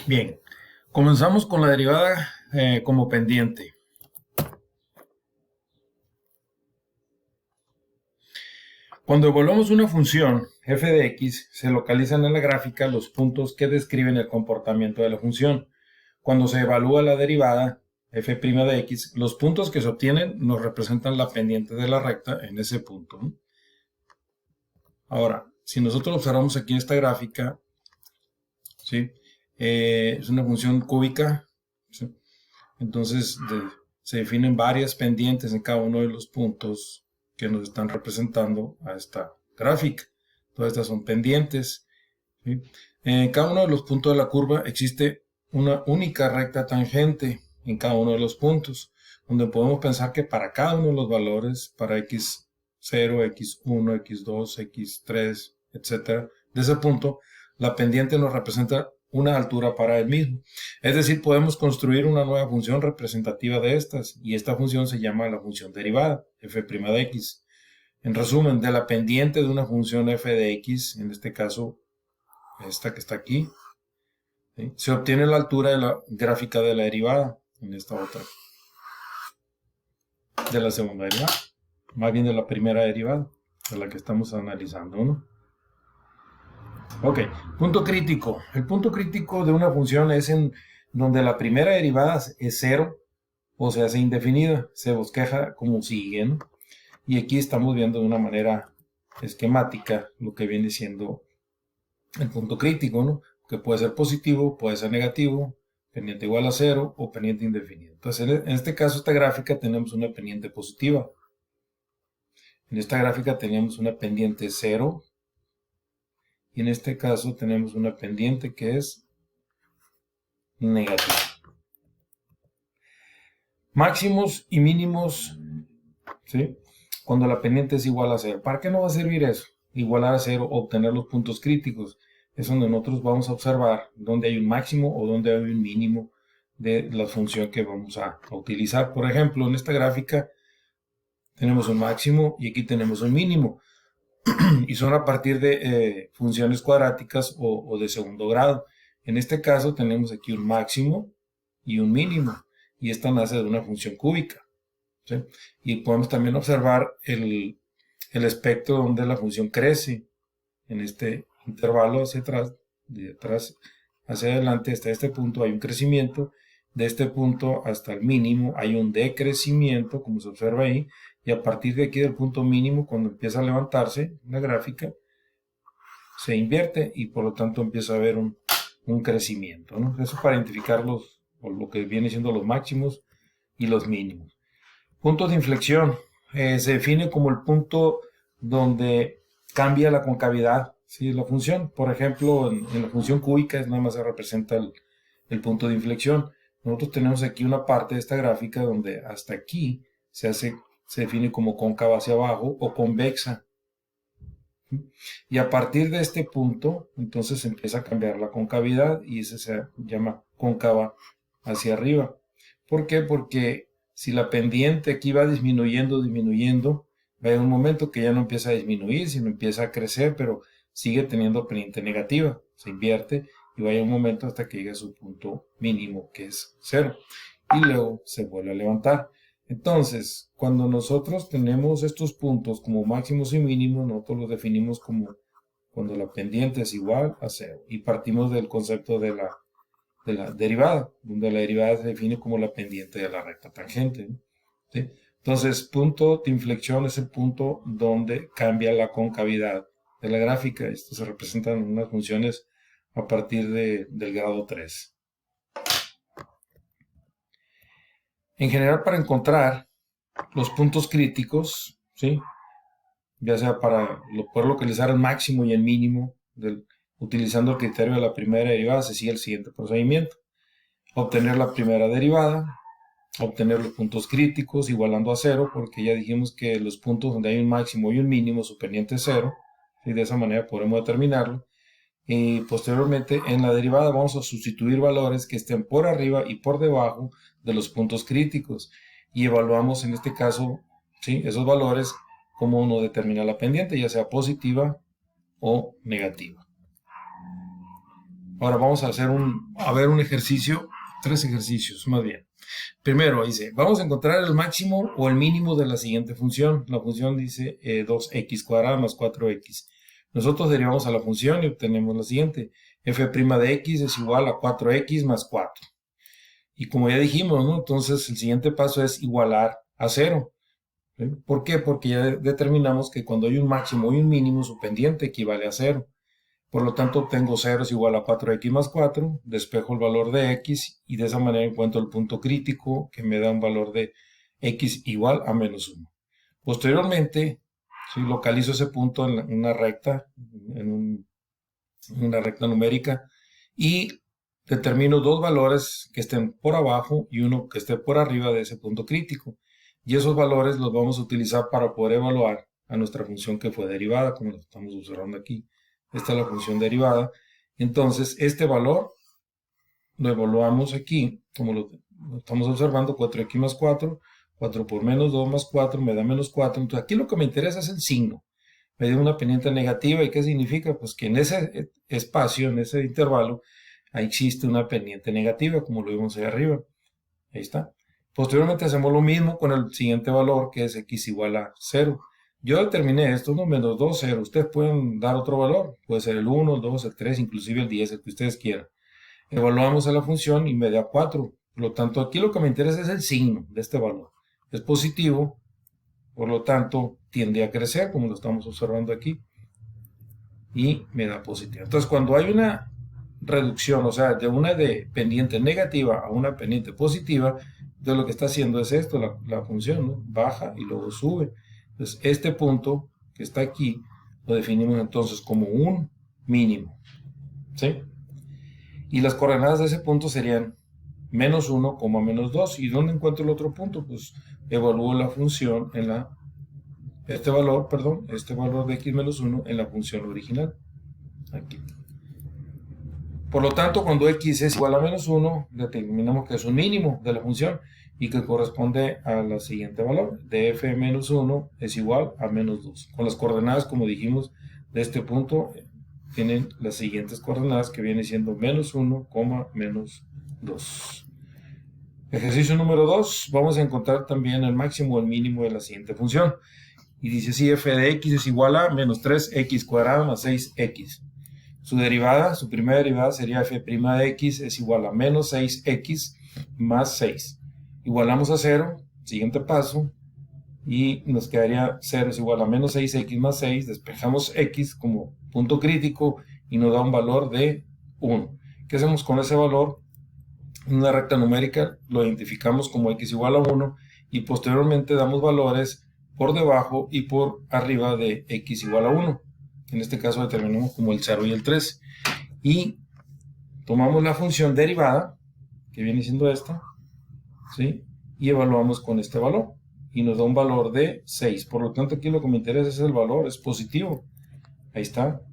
Bien, comenzamos con la derivada como pendiente. Cuando evaluamos una función f de x, se localizan en la gráfica los puntos que describen el comportamiento de la función. Cuando se evalúa la derivada f' de x, los puntos que se obtienen nos representan la pendiente de la recta en ese punto, ¿no? Ahora, si nosotros observamos aquí esta gráfica, ¿sí? Es una función cúbica, ¿sí? Entonces se definen varias pendientes en cada uno de los puntos que nos están representando a esta gráfica. Todas estas son pendientes, ¿sí? En cada uno de los puntos de la curva existe una única recta tangente en cada uno de los puntos, donde podemos pensar que para cada uno de los valores, para x0, x1, x2, x3, etc., de ese punto, la pendiente nos representa una altura para el mismo. Es decir, podemos construir una nueva función representativa de estas, y esta función se llama la función derivada, f' de x. En resumen, de la pendiente de una función f de x, en este caso, esta que está aquí, ¿sí?, se obtiene la altura de la gráfica de la derivada, en esta otra, de la segunda derivada, más bien de la primera derivada, de la que estamos analizando, ¿no? Ok, punto crítico. El punto crítico de una función es en donde la primera derivada es cero o se hace indefinida. Se bosqueja como sigue, ¿no? Y aquí estamos viendo de una manera esquemática lo que viene siendo el punto crítico, ¿no? Que puede ser positivo, puede ser negativo, pendiente igual a cero o pendiente indefinida. Entonces, en este caso, esta gráfica tenemos una pendiente positiva. En esta gráfica tenemos una pendiente cero. Y en este caso tenemos una pendiente que es negativa. Máximos y mínimos, ¿sí?, cuando la pendiente es igual a cero. ¿Para qué nos va a servir eso? Igualar a cero, obtener los puntos críticos. Es donde nosotros vamos a observar dónde hay un máximo o dónde hay un mínimo de la función que vamos a utilizar. Por ejemplo, en esta gráfica tenemos un máximo y aquí tenemos un mínimo. Y son a partir de funciones cuadráticas o de segundo grado. En este caso tenemos aquí un máximo y un mínimo, y esta nace de una función cúbica, ¿sí? Y podemos también observar el espectro donde la función crece en este intervalo hacia atrás, de atrás hacia adelante hasta este punto hay un crecimiento, de este punto hasta el mínimo hay un decrecimiento, como se observa ahí, y a partir de aquí del punto mínimo, cuando empieza a levantarse la gráfica, se invierte y por lo tanto empieza a haber un crecimiento, ¿no? Eso para identificar lo que viene siendo los máximos y los mínimos. Punto de inflexión. Se define como el punto donde cambia la concavidad, ¿sí?, la función. Por ejemplo, en la función cúbica nada más se representa el punto de inflexión. Nosotros tenemos aquí una parte de esta gráfica donde hasta aquí se define como cóncava hacia abajo o convexa. Y a partir de este punto, entonces empieza a cambiar la concavidad y ese se llama cóncava hacia arriba. ¿Por qué? Porque si la pendiente aquí va disminuyendo, va a haber un momento que ya no empieza a disminuir, sino empieza a crecer, pero sigue teniendo pendiente negativa. Se invierte y va a haber un momento hasta que llegue a su punto mínimo, que es cero. Y luego se vuelve a levantar. Entonces, cuando nosotros tenemos estos puntos como máximos y mínimos, nosotros los definimos como cuando la pendiente es igual a cero. Y partimos del concepto de la derivada, donde la derivada se define como la pendiente de la recta tangente, ¿no? ¿Sí? Entonces, punto de inflexión es el punto donde cambia la concavidad de la gráfica. Esto se representa en unas funciones a partir del grado 3. En general, para encontrar los puntos críticos, ¿sí?, ya sea para poder localizar el máximo y el mínimo, utilizando el criterio de la primera derivada, se sigue el siguiente procedimiento. Obtener la primera derivada, obtener los puntos críticos igualando a cero, porque ya dijimos que los puntos donde hay un máximo y un mínimo, su pendiente es cero, y de esa manera podremos determinarlo. Y posteriormente en la derivada vamos a sustituir valores que estén por arriba y por debajo de los puntos críticos y evaluamos en este caso, ¿sí?, esos valores, como uno determina la pendiente, ya sea positiva o negativa. Ahora vamos a hacer un ejercicio, 3 ejercicios más bien. Primero dice, vamos a encontrar el máximo o el mínimo de la siguiente función. La función dice 2x cuadrado más 4x. Nosotros derivamos a la función y obtenemos la siguiente. F' de x es igual a 4x más 4. Y como ya dijimos, ¿no? Entonces el siguiente paso es igualar a 0. ¿Sí? ¿Por qué? Porque ya determinamos que cuando hay un máximo y un mínimo, su pendiente equivale a 0. Por lo tanto, obtengo 0 es igual a 4x más 4, despejo el valor de x y de esa manera encuentro el punto crítico que me da un valor de x igual a menos 1. Posteriormente, ¿sí? Localizo ese punto en una recta, una recta numérica y determino dos valores que estén por abajo y uno que esté por arriba de ese punto crítico. Y esos valores los vamos a utilizar para poder evaluar a nuestra función que fue derivada, como lo estamos observando aquí. Esta es la función derivada. Entonces, este valor lo evaluamos aquí, como lo estamos observando, 4x más 4, 4 por menos 2 más 4 me da menos 4. Entonces, aquí lo que me interesa es el signo. Me dio una pendiente negativa. ¿Y qué significa? Pues que en ese espacio, en ese intervalo, ahí existe una pendiente negativa, como lo vimos ahí arriba. Ahí está. Posteriormente hacemos lo mismo con el siguiente valor, que es x igual a 0. Yo determiné esto, ¿no? Menos 2, 0. Ustedes pueden dar otro valor. Puede ser el 1, el 2, el 3, inclusive el 10, el que ustedes quieran. Evaluamos a la función y me da 4. Por lo tanto, aquí lo que me interesa es el signo de este valor. Es positivo, por lo tanto, tiende a crecer, como lo estamos observando aquí. Y me da positivo. Entonces, cuando hay una reducción, o sea, de una pendiente negativa a una pendiente positiva, entonces lo que está haciendo es esto, la función, ¿no? Baja y luego sube. Entonces, este punto que está aquí, lo definimos entonces como un mínimo, ¿sí? Y las coordenadas de ese punto serían menos 1, menos 2. ¿Y dónde encuentro el otro punto? Pues evalúo la función en este valor de x menos 1 en la función original. Aquí. Por lo tanto, cuando x es igual a menos 1, determinamos que es un mínimo de la función y que corresponde a la siguiente valor. De f menos 1 es igual a menos 2. Con las coordenadas, como dijimos, de este punto tienen las siguientes coordenadas que viene siendo menos 1, menos 2. Ejercicio número 2. Vamos a encontrar también el máximo o el mínimo de la siguiente función. Y dice así, f de x es igual a menos 3x cuadrado más 6x. Su derivada, su primera derivada sería f' de x es igual a menos 6x más 6. Igualamos a 0, siguiente paso, y nos quedaría 0 es igual a menos 6x más 6. Despejamos x como punto crítico y nos da un valor de 1. ¿Qué hacemos con ese valor? En una recta numérica lo identificamos como x igual a 1 y posteriormente damos valores por debajo y por arriba de x igual a 1. En este caso determinamos como el 0 y el 3. Y tomamos la función derivada, que viene siendo esta, ¿sí? Y evaluamos con este valor. Y nos da un valor de 6. Por lo tanto, aquí lo que me interesa es el valor, es positivo. Ahí está.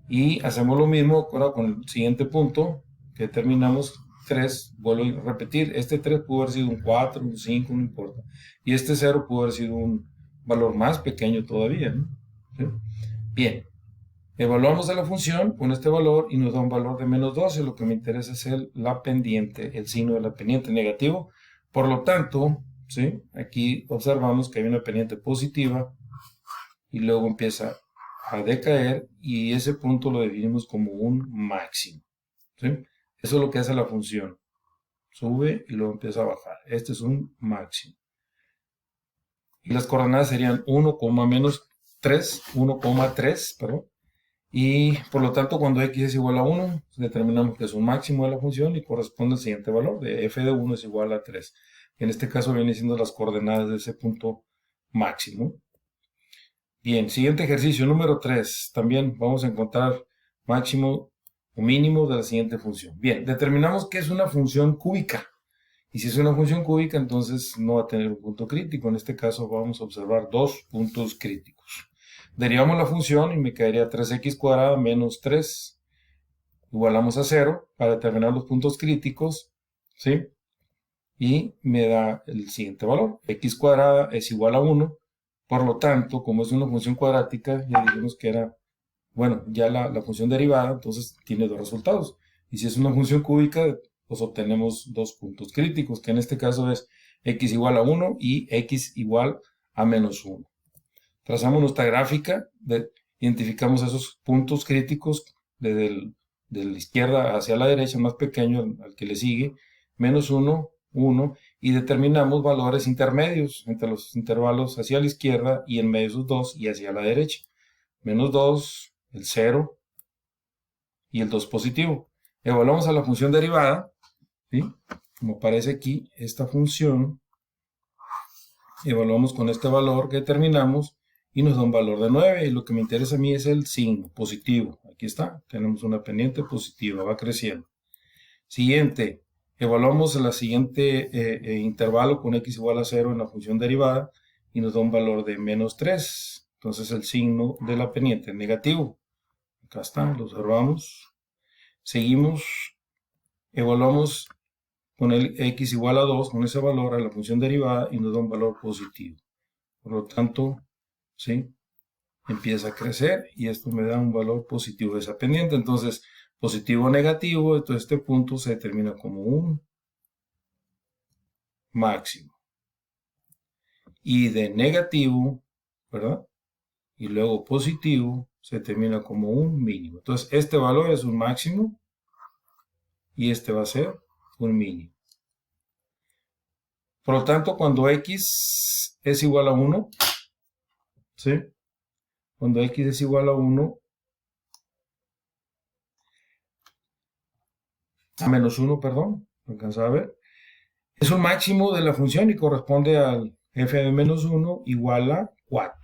Y hacemos lo mismo ahora con el siguiente punto, que determinamos 3. Vuelvo a repetir, este 3 pudo haber sido un 4, un 5, no importa. Y este 0 pudo haber sido un valor más pequeño todavía, ¿no? ¿Sí? Bien, evaluamos a la función con este valor y nos da un valor de menos 12. Lo que me interesa es la pendiente, el signo de la pendiente negativo. Por lo tanto, ¿sí? Aquí observamos que hay una pendiente positiva y luego empieza a decaer y ese punto lo definimos como un máximo, ¿sí? Eso es lo que hace la función. Sube y luego empieza a bajar. Este es un máximo. Y las coordenadas serían 1, menos 3, 1,3, perdón. Y por lo tanto, cuando x es igual a 1, determinamos que es un máximo de la función y corresponde al siguiente valor, de f de 1 es igual a 3. En este caso viene siendo las coordenadas de ese punto máximo. Bien, siguiente ejercicio, número 3. También vamos a encontrar máximo o mínimo de la siguiente función. Bien, determinamos que es una función cúbica. Y si es una función cúbica, entonces no va a tener un punto crítico. En este caso vamos a observar dos puntos críticos. Derivamos la función y me quedaría 3x cuadrada menos 3. Igualamos a 0 para determinar los puntos críticos, ¿sí? Y me da el siguiente valor. X cuadrada es igual a 1. Por lo tanto, como es una función cuadrática, ya dijimos que era bueno, ya la función derivada, entonces tiene dos resultados. Y si es una función cúbica, pues obtenemos dos puntos críticos, que en este caso es x igual a 1 y x igual a menos 1. Trazamos nuestra gráfica, identificamos esos puntos críticos de la izquierda hacia la derecha, más pequeño al que le sigue, menos 1, 1, y determinamos valores intermedios entre los intervalos hacia la izquierda y en medio de esos dos y hacia la derecha. Menos 2, el 0 y el 2 positivo. Evaluamos a la función derivada, ¿sí? Como aparece aquí, esta función, evaluamos con este valor que determinamos y nos da un valor de 9. Y lo que me interesa a mí es el signo positivo. Aquí está, tenemos una pendiente positiva, va creciendo. Siguiente, evaluamos el siguiente intervalo con x igual a 0 en la función derivada y nos da un valor de menos 3. Entonces el signo de la pendiente es negativo. Acá está, lo observamos. Seguimos, evaluamos con el x igual a 2, con ese valor a la función derivada y nos da un valor positivo. Por lo tanto, ¿sí? Empieza a crecer y esto me da un valor positivo de esa pendiente. Entonces, positivo o negativo, entonces este punto se determina como un máximo. Y de negativo, ¿verdad? Y luego positivo se determina como un mínimo. Entonces, este valor es un máximo y este va a ser un mínimo. Por lo tanto, cuando x es igual a 1, ¿sí? Cuando x es igual a 1, a menos 1, perdón, alcanzaba a ver, es un máximo de la función y corresponde al f de menos 1 igual a 4.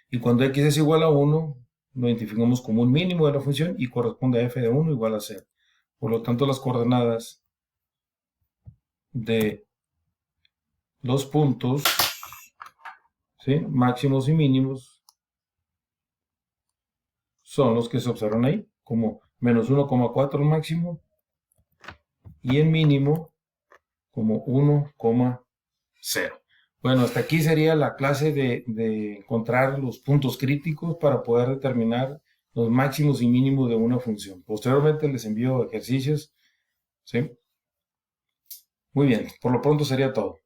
Y cuando x es igual a 1, lo identificamos como un mínimo de la función y corresponde a f de 1 igual a 0. Por lo tanto, las coordenadas de los puntos, ¿sí? Máximos y mínimos son los que se observan ahí, como menos 1,4 el máximo y el mínimo como 1,0. Bueno, hasta aquí sería la clase de encontrar los puntos críticos para poder determinar los máximos y mínimos de una función. Posteriormente les envío ejercicios, ¿sí? Muy bien, por lo pronto sería todo.